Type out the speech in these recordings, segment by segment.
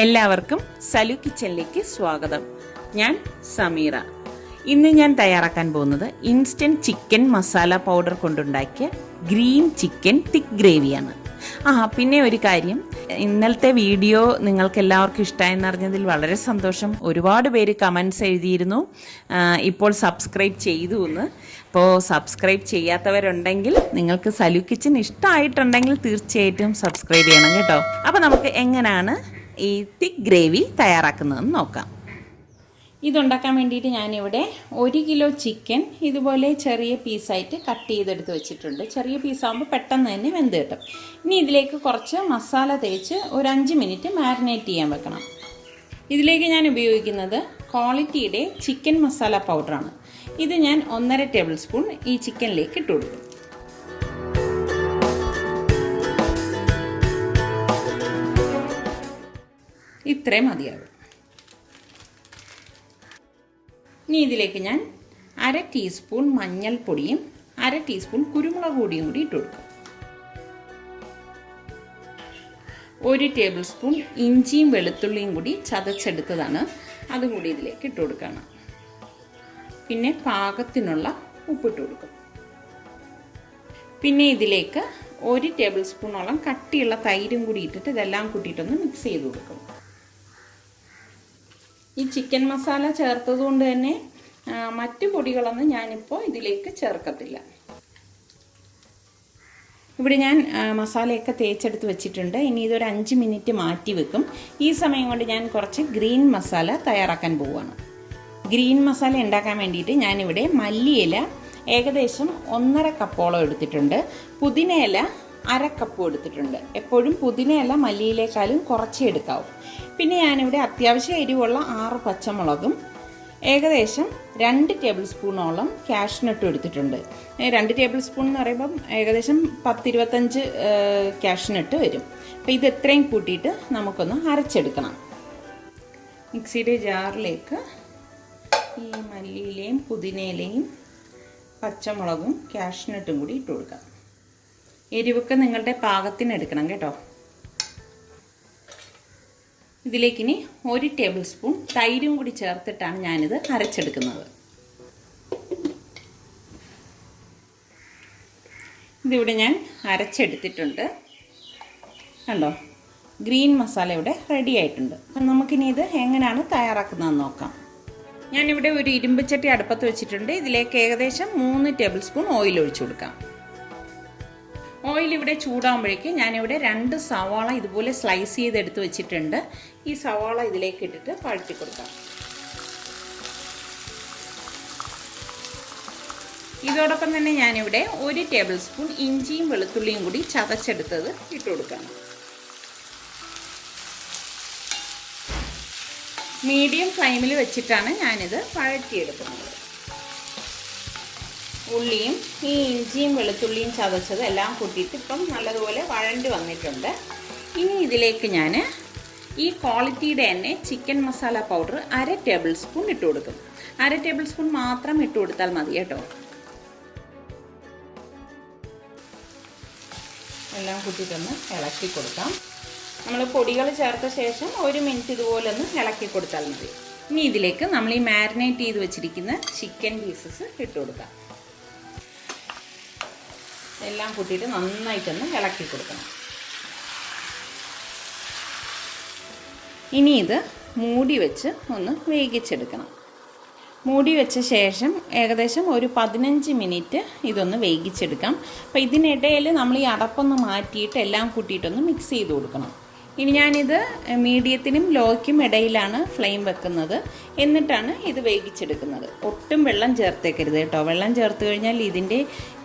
എല്ലാവർക്കും സലു കിച്ചണിലേക്ക് സ്വാഗതം. ഞാൻ സമീറ. ഇന്ന് ഞാൻ തയ്യാറാക്കാൻ പോകുന്നത് ഇൻസ്റ്റൻറ്റ് ചിക്കൻ മസാല പൗഡർ കൊണ്ടുണ്ടാക്കിയ ഗ്രീൻ ചിക്കൻ തിക്ക് ഗ്രേവിയാണ്. പിന്നെ ഒരു കാര്യം, ഇന്നലത്തെ വീഡിയോ നിങ്ങൾക്ക് എല്ലാവർക്കും ഇഷ്ടമായെന്നറിഞ്ഞതിൽ വളരെ സന്തോഷം. ഒരുപാട് പേര് കമൻസ് എഴുതിയിരുന്നു ഇപ്പോൾ സബ്സ്ക്രൈബ് ചെയ്തു എന്ന്. അപ്പോൾ സബ്സ്ക്രൈബ് ചെയ്യാത്തവരുണ്ടെങ്കിൽ, നിങ്ങൾക്ക് സലു കിച്ചൻ ഇഷ്ടമായിട്ടുണ്ടെങ്കിൽ തീർച്ചയായിട്ടും സബ്സ്ക്രൈബ് ചെയ്യണം കേട്ടോ. അപ്പോൾ നമുക്ക് എങ്ങനെയാണ് ഈ തിക്ക് ഗ്രേവി തയ്യാറാക്കുന്നതെന്ന് നോക്കാം. ഇതുണ്ടാക്കാൻ വേണ്ടിയിട്ട് ഞാനിവിടെ 1 കിലോ ചിക്കൻ ഇതുപോലെ ചെറിയ പീസായിട്ട് കട്ട് ചെയ്തെടുത്ത് വെച്ചിട്ടുണ്ട്. ചെറിയ പീസാകുമ്പോൾ പെട്ടെന്ന് തന്നെ വെന്ത് കിട്ടും. ഇനി ഇതിലേക്ക് കുറച്ച് മസാല തേച്ച് ഒരു 5 മിനിറ്റ് മാരിനേറ്റ് ചെയ്യാൻ വെക്കണം. ഇതിലേക്ക് ഞാൻ ഉപയോഗിക്കുന്നത് ക്വാളിറ്റിയുടെ ചിക്കൻ മസാല പൗഡറാണ്. ഇത് ഞാൻ 1.5 ടേബിൾ സ്പൂൺ ഈ ചിക്കനിലേക്ക് ഇട്ട് കൊടുക്കും. ഇത്രയും മതിയാവും. ഇനി ഇതിലേക്ക് ഞാൻ 1/2 ടീസ്പൂൺ മഞ്ഞൾപ്പൊടിയും 1/2 ടീസ്പൂൺ കുരുമുളക് പൊടിയും കൂടി ഇട്ട് കൊടുക്കും. 1 ടേബിൾ സ്പൂൺ ഇഞ്ചിയും വെളുത്തുള്ളിയും കൂടി ചതച്ചെടുത്തതാണ്, അതും കൂടി ഇതിലേക്ക് ഇട്ട് കൊടുക്കണം. പിന്നെ പാകത്തിനുള്ള ഉപ്പിട്ട് കൊടുക്കും. പിന്നെ ഇതിലേക്ക് 1 ടേബിൾ സ്പൂണോളം കട്ടിയുള്ള തൈരും കൂടി ഇട്ടിട്ട് ഇതെല്ലാം കൂട്ടിയിട്ടൊന്ന് മിക്സ് ചെയ്ത് കൊടുക്കും. ഈ ചിക്കൻ മസാല ചേർത്തത് കൊണ്ട് തന്നെ മറ്റു പൊടികളൊന്നും ഞാനിപ്പോൾ ഇതിലേക്ക് ചേർക്കത്തില്ല. ഇവിടെ ഞാൻ മസാലയൊക്കെ തേച്ചെടുത്ത് വെച്ചിട്ടുണ്ട്. ഇനി ഇതൊരു 5 മിനിറ്റ് മാറ്റി വെക്കും. ഈ സമയം കൊണ്ട് ഞാൻ കുറച്ച് ഗ്രീൻ മസാല തയ്യാറാക്കാൻ പോവുകയാണ്. ഗ്രീൻ മസാല ഉണ്ടാക്കാൻ വേണ്ടിയിട്ട് ഞാനിവിടെ മല്ലിയില ഏകദേശം 1.5 കപ്പോളം എടുത്തിട്ടുണ്ട്. പുതിനയില 1/2 കപ്പും എടുത്തിട്ടുണ്ട്. എപ്പോഴും പുതിനയില മല്ലിയിലേക്കാളും കുറച്ചേ എടുക്കാവും. പിന്നെ ഞാനിവിടെ അത്യാവശ്യം എരിവുള്ള 6 പച്ചമുളകും ഏകദേശം 2 ടേബിൾ സ്പൂണോളം കാഷ്നട്ടും എടുത്തിട്ടുണ്ട്. 2 ടേബിൾ സ്പൂൺ എന്ന് പറയുമ്പം ഏകദേശം 10-25 കാഷ്നട്ട് വരും. അപ്പോൾ ഇത് എത്രയും കൂട്ടിയിട്ട് നമുക്കൊന്ന് അരച്ചെടുക്കണം. മിക്സിയുടെ ജാറിലേക്ക് ഈ മല്ലിയിലയും പുതിനയിലയും പച്ചമുളകും കാഷ്നട്ടും കൂടി ഇട്ട് കൊടുക്കാം. എരിവൊക്കെ നിങ്ങളുടെ പാകത്തിന് എടുക്കണം കേട്ടോ. ഇതിലേക്കിനി 1 ടേബിൾ സ്പൂൺ തൈരും കൂടി ചേർത്തിട്ടാണ് ഞാനിത് അരച്ചെടുക്കുന്നത്. ഇതിവിടെ ഞാൻ അരച്ചെടുത്തിട്ടുണ്ട് കണ്ടോ. ഗ്രീൻ മസാല ഇവിടെ റെഡി ആയിട്ടുണ്ട്. അപ്പം നമുക്കിനി ഇത് എങ്ങനെയാണ് തയ്യാറാക്കുന്നതെന്ന് നോക്കാം. ഞാനിവിടെ ഒരു ഇരുമ്പ് ചട്ടി അടുപ്പത്ത് വെച്ചിട്ടുണ്ട്. ഇതിലേക്ക് ഏകദേശം 3 ടേബിൾ സ്പൂൺ ഓയിൽ ഒഴിച്ചു കൊടുക്കാം. ഓയിൽ ഇവിടെ ചൂടാകുമ്പോഴേക്ക് ഞാനിവിടെ 2 സവാള ഇതുപോലെ സ്ലൈസ് ചെയ്തെടുത്ത് വെച്ചിട്ടുണ്ട്. ഈ സവാള ഇതിലേക്ക് ഇട്ടിട്ട് വഴറ്റി കൊടുക്കാം. ഇതോടൊപ്പം തന്നെ ഞാനിവിടെ 1 ടേബിൾ സ്പൂൺ ഇഞ്ചിയും വെളുത്തുള്ളിയും കൂടി ചതച്ചെടുത്തത് ഇട്ട് കൊടുക്കാം. മീഡിയം ഫ്ലെയിമിൽ വെച്ചിട്ടാണ് ഞാനിത് വഴറ്റിയെടുക്കുന്നത്. ഉള്ളിയും ഈ ഇഞ്ചിയും വെളുത്തുള്ളിയും ചതച്ചത് എല്ലാം കൂട്ടിയിട്ട് ഇപ്പം നല്ലതുപോലെ വഴണ്ടി വന്നിട്ടുണ്ട്. ഇനി ഇതിലേക്ക് ഞാൻ ഈ ക്വാളിറ്റിയുടെ തന്നെ chicken masala powder 1/2 table spoon ഇട്ട് കൊടുക്കും. 1/2 ടേബിൾ സ്പൂൺ മാത്രം ഇട്ട് കൊടുത്താൽ മതി കേട്ടോ. എല്ലാം കൂട്ടിയിട്ടൊന്ന് ഇളക്കി കൊടുക്കാം. നമ്മൾ പൊടികൾ ചേർത്ത ശേഷം 1 മിനിറ്റ് ഇതുപോലെ ഒന്ന് ഇളക്കി കൊടുത്താൽ മതി. ഇനി ഇതിലേക്ക് നമ്മൾ ഈ മാരിനേറ്റ് ചെയ്ത് വെച്ചിരിക്കുന്ന ചിക്കൻ പീസസ് ഇട്ട് കൊടുക്കാം. എല്ലാം കൂട്ടിയിട്ട് നന്നായിട്ടൊന്ന് ഇളക്കി കൊടുക്കണം. ഇനി ഇത് മൂടി വെച്ച് ഒന്ന് വേവിച്ചെടുക്കണം. മൂടി വെച്ച ശേഷം ഏകദേശം ഒരു 15 മിനിറ്റ് ഇതൊന്ന് വേവിച്ചെടുക്കാം. അപ്പോൾ ഇതിനിടയിൽ നമ്മൾ ഈ അടപ്പൊന്ന് മാറ്റിയിട്ട് എല്ലാം കൂട്ടിയിട്ടൊന്ന് മിക്സ് ചെയ്ത് കൊടുക്കണം. ഇനി ഞാനിത് മീഡിയത്തിനും ലോയ്ക്കും ഇടയിലാണ് ഫ്ലെയിം വെക്കുന്നത്. എന്നിട്ടാണ് ഇത് വേവിച്ചെടുക്കുന്നത്. ഒട്ടും വെള്ളം ചേർത്തേക്കരുത് കേട്ടോ. വെള്ളം ചേർത്ത് കഴിഞ്ഞാൽ ഇതിൻ്റെ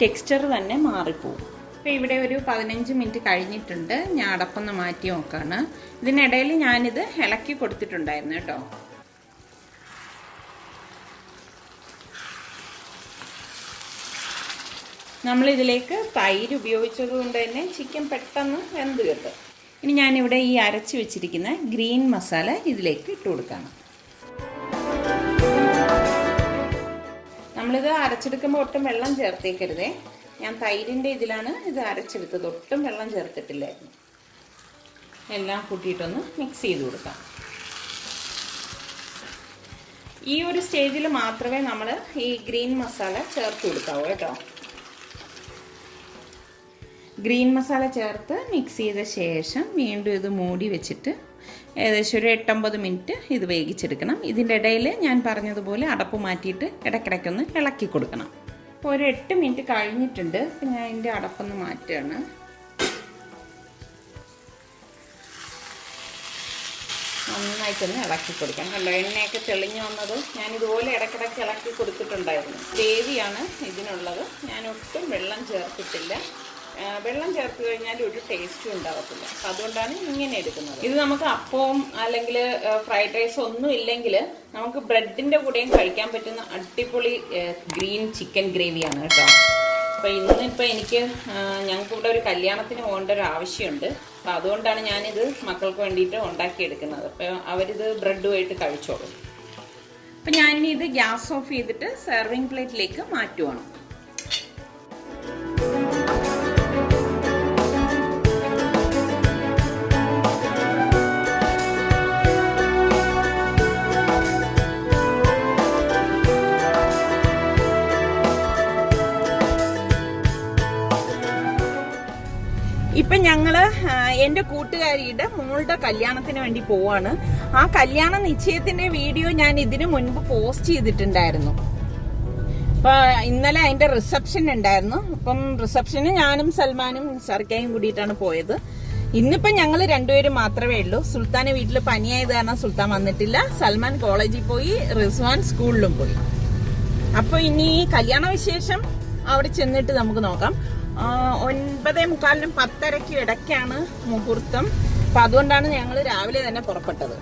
ടെക്സ്ചർ തന്നെ മാറിപ്പോവും. അപ്പോൾ ഇവിടെ ഒരു 15 മിനിറ്റ് കഴിഞ്ഞിട്ടുണ്ട്. ഞാൻ അടപ്പൊന്ന് മാറ്റി നോക്കുകയാണ്. ഇതിനിടയിൽ ഞാനിത് ഇളക്കി കൊടുത്തിട്ടുണ്ടായിരുന്നു കേട്ടോ. നമ്മളിതിലേക്ക് തൈര് ഉപയോഗിച്ചത് കൊണ്ട് തന്നെ ചിക്കൻ പെട്ടെന്ന് വെന്ത് കിട്ടും. ഇനി ഞാനിവിടെ ഈ അരച്ച് വെച്ചിരിക്കുന്ന ഗ്രീൻ മസാല ഇതിലേക്ക് ഇട്ട് കൊടുക്കണം. നമ്മളിത് അരച്ചെടുക്കുമ്പോൾ ഒട്ടും വെള്ളം ചേർത്തേക്കരുതേ. ഞാൻ തൈരിൻ്റെ ഇതിലാണ് ഇത് അരച്ചെടുത്തത്, ഒട്ടും വെള്ളം ചേർത്തിട്ടില്ലായിരുന്നു. എല്ലാം കൂട്ടിയിട്ടൊന്ന് മിക്സ് ചെയ്ത് കൊടുക്കാം. ഈ ഒരു സ്റ്റേജിൽ മാത്രമേ നമ്മൾ ഈ ഗ്രീൻ മസാല ചേർത്ത് കൊടുക്കാവൂ കേട്ടോ. ഗ്രീൻ മസാല ചേർത്ത് മിക്സ് ചെയ്ത ശേഷം വീണ്ടും ഇത് മൂടി വെച്ചിട്ട് ഏകദേശം ഒരു 8-9 മിനിറ്റ് ഇത് വേവിച്ചെടുക്കണം. ഇതിൻ്റെ ഇടയിൽ ഞാൻ പറഞ്ഞതുപോലെ അടപ്പ് മാറ്റിയിട്ട് ഇടയ്ക്കിടയ്ക്കൊന്ന് ഇളക്കി കൊടുക്കണം. അപ്പോൾ ഒരു 8 മിനിറ്റ് കഴിഞ്ഞിട്ടുണ്ട്. അപ്പോൾ ഞാൻ ഇതിൻ്റെ അടപ്പൊന്ന് മാറ്റുകയാണ്. നന്നായിട്ടൊന്ന് ഇളക്കി കൊടുക്കണം. കണ്ടോ, എണ്ണയൊക്കെ തെളിഞ്ഞു വന്നത്. ഞാനിതുപോലെ ഇടയ്ക്കിടയ്ക്ക് ഇളക്കി കൊടുത്തിട്ടുണ്ടായിരുന്നു. ഗ്രേവിയാണ് ഇതിനുള്ളത്. ഞാൻ ഒട്ടും വെള്ളം ചേർത്തിട്ടില്ല. വെള്ളം ചേർത്ത് കഴിഞ്ഞാൽ ഒരു ടേസ്റ്റും ഉണ്ടാകത്തില്ല. അപ്പം അതുകൊണ്ടാണ് ഇങ്ങനെ എടുക്കുന്നത്. ഇത് നമുക്ക് അപ്പവും അല്ലെങ്കിൽ ഫ്രൈഡ് റൈസ് ഒന്നും ഇല്ലെങ്കിൽ നമുക്ക് ബ്രെഡിൻ്റെ കൂടെയും കഴിക്കാൻ പറ്റുന്ന അടിപൊളി ഗ്രീൻ ചിക്കൻ ഗ്രേവിയാണ് കേട്ടോ. അപ്പോൾ ഇന്നിപ്പോൾ ഞങ്ങൾക്കിവിടെ ഒരു കല്യാണത്തിന് പോകേണ്ട ഒരു ആവശ്യമുണ്ട്. അപ്പോൾ അതുകൊണ്ടാണ് ഞാനിത് മക്കൾക്ക് വേണ്ടിയിട്ട് ഉണ്ടാക്കിയെടുക്കുന്നത്. അപ്പോൾ അവരിത് ബ്രെഡുമായിട്ട് കഴിച്ചോളും. അപ്പം ഞാനിനി ഇത് ഗ്യാസ് ഓഫ് ചെയ്തിട്ട് സെർവിങ് പ്ലേറ്റിലേക്ക് മാറ്റുവാണ്. ഇപ്പം ഞങ്ങൾ എൻ്റെ കൂട്ടുകാരിയുടെ മോളുടെ കല്യാണത്തിന് വേണ്ടി പോവാണ്. ആ കല്യാണ നിശ്ചയത്തിൻ്റെ വീഡിയോ ഞാൻ ഇതിനു മുൻപ് പോസ്റ്റ് ചെയ്തിട്ടുണ്ടായിരുന്നു. അപ്പം ഇന്നലെ അതിൻ്റെ റിസപ്ഷൻ ഉണ്ടായിരുന്നു. അപ്പം റിസപ്ഷന് ഞാനും സൽമാനും സർക്കയും കൂടിയിട്ടാണ് പോയത്. ഇന്നിപ്പം ഞങ്ങൾ രണ്ടുപേരും മാത്രമേ ഉള്ളൂ. സുൽത്താനെ വീട്ടിൽ പനിയായത് കാരണം സുൽത്താൻ വന്നിട്ടില്ല. സൽമാൻ കോളേജിൽ പോയി, റിസ്വാൻ സ്കൂളിലും പോയി. അപ്പോൾ ഇനി കല്യാണ വിശേഷം അവിടെ ചെന്നിട്ട് നമുക്ക് നോക്കാം. 9:45-നും 10:30-ക്കും ഇടയ്ക്കാണ് മുഹൂർത്തം. അപ്പം അതുകൊണ്ടാണ് ഞങ്ങൾ രാവിലെ തന്നെ പുറപ്പെട്ടത്.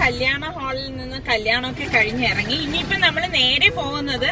കല്യാണ ഹാളിൽ നിന്ന് കല്യാണമൊക്കെ കഴിഞ്ഞിറങ്ങി. ഇനിയിപ്പോ നമ്മൾ നേരെ പോകുന്നത്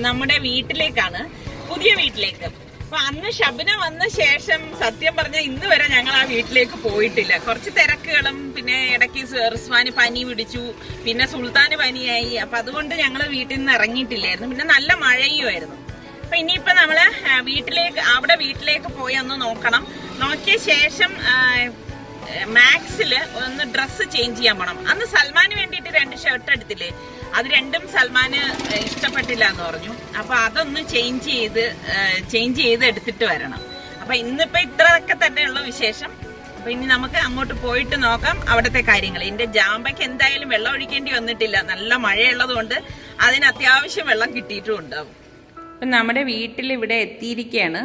നമ്മുടെ വീട്ടിലേക്കാണ്, പുതിയ വീട്ടിലേക്ക്. അപ്പൊ അന്ന് ഷബ്ന വന്ന ശേഷം സത്യം പറഞ്ഞാൽ ഇന്ന് വരെ ഞങ്ങൾ ആ വീട്ടിലേക്ക് പോയിട്ടില്ല. കുറച്ച് തിരക്കുകളും പിന്നെ ഇടയ്ക്ക് റിസ്വാന് പനി പിടിച്ചു, പിന്നെ സുൽത്താന് പനിയായി. അപ്പൊ അതുകൊണ്ട് ഞങ്ങൾ വീട്ടിൽ നിന്ന് ഇറങ്ങിയിട്ടില്ലായിരുന്നു. പിന്നെ നല്ല മഴയുമായിരുന്നു. അപ്പൊ ഇനിയിപ്പോ നമ്മള് വീട്ടിലേക്ക് പോയി ഒന്ന് നോക്കണം. നോക്കിയ ശേഷം മാക്സില് ഒന്ന് ഡ്രസ്സ് ചേഞ്ച് ചെയ്യാൻ പോണം. അന്ന് സൽമാന് വേണ്ടിയിട്ട് 2 ഷർട്ട് എടുത്തില്ലേ, അത് രണ്ടും സൽമാന് ഇഷ്ടപ്പെട്ടില്ല എന്ന് പറഞ്ഞു. അപ്പൊ അതൊന്ന് ചേഞ്ച് ചെയ്ത് എടുത്തിട്ട് വരണം. അപ്പൊ ഇന്നിപ്പോ ഇത്രയൊക്കെ തന്നെയുള്ള വിശേഷം. അപ്പൊ ഇനി നമുക്ക് അങ്ങോട്ട് പോയിട്ട് നോക്കാം അവിടുത്തെ കാര്യങ്ങൾ. എന്റെ ജാമ്പയ്ക്ക് എന്തായാലും വെള്ളം ഒഴിക്കേണ്ടി വന്നിട്ടില്ല, നല്ല മഴയുള്ളത് കൊണ്ട് അതിന് അത്യാവശ്യം വെള്ളം കിട്ടിയിട്ടും ഉണ്ടാവും. അപ്പൊ നമ്മുടെ വീട്ടിൽ ഇവിടെ എത്തിയിരിക്കുകയാണ്.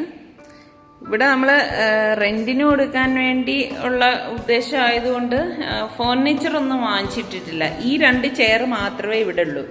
ഇവിടെ നമ്മൾ റെന്റിന് കൊടുക്കാൻ വേണ്ടി ഉള്ള ഉദ്ദേശമായതുകൊണ്ട് ഫർണിച്ചർ ഒന്നും വാങ്ങിച്ചിട്ടിട്ടില്ല. ഈ 2 ചെയർ മാത്രമേ ഇവിടെ ഉള്ളൂ.